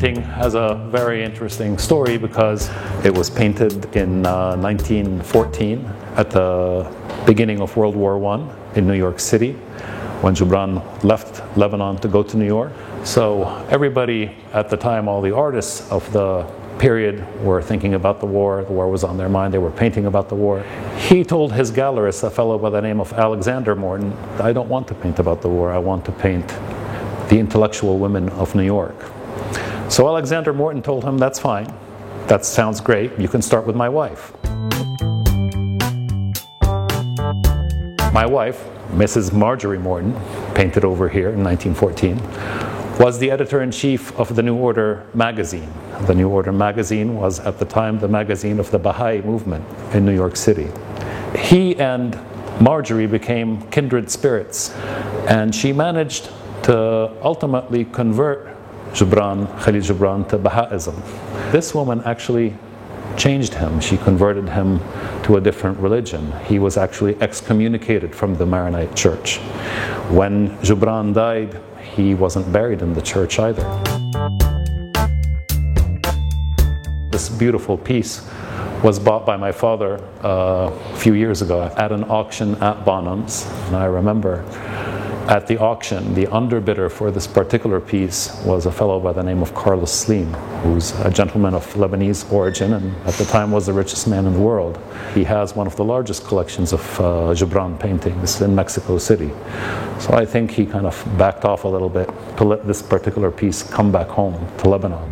painting has a very interesting story because it was painted in 1914 at the beginning of World War I in New York City when Gibran left Lebanon to go to New York. So everybody at the time, all the artists of the period were thinking about the war was on their mind, they were painting about the war. He told his gallerist, a fellow by the name of Alexander Morten, I don't want to paint about the war, I want to paint the intellectual women of New York. So Alexander Morten told him, that's fine, that sounds great, you can start with my wife. My wife, Mrs. Marjorie Morten, painted over here in 1914, was the editor-in-chief of the New Order magazine. The New Order magazine was at the time the magazine of the Baha'i movement in New York City. He and Marjorie became kindred spirits, and she managed to ultimately convert Gibran Khalil Gibran to Baha'ism. This woman actually changed him. She converted him to a different religion. He was actually excommunicated from the Maronite church. When Gibran died, he wasn't buried in the church either. This beautiful piece was bought by my father a few years ago at an auction at Bonham's. And I remember at the auction, the underbidder for this particular piece was a fellow by the name of Carlos Slim, who's a gentleman of Lebanese origin and at the time was the richest man in the world. He has one of the largest collections of Gibran paintings in Mexico City. So I think he kind of backed off a little bit to let this particular piece come back home to Lebanon.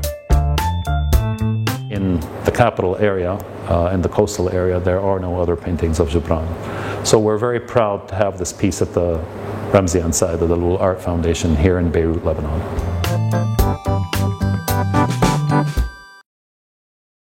In the capital area, in the coastal area, there are no other paintings of Gibran. So we're very proud to have this piece at the Ramzi Dalloul Art Foundation here in Beirut, Lebanon.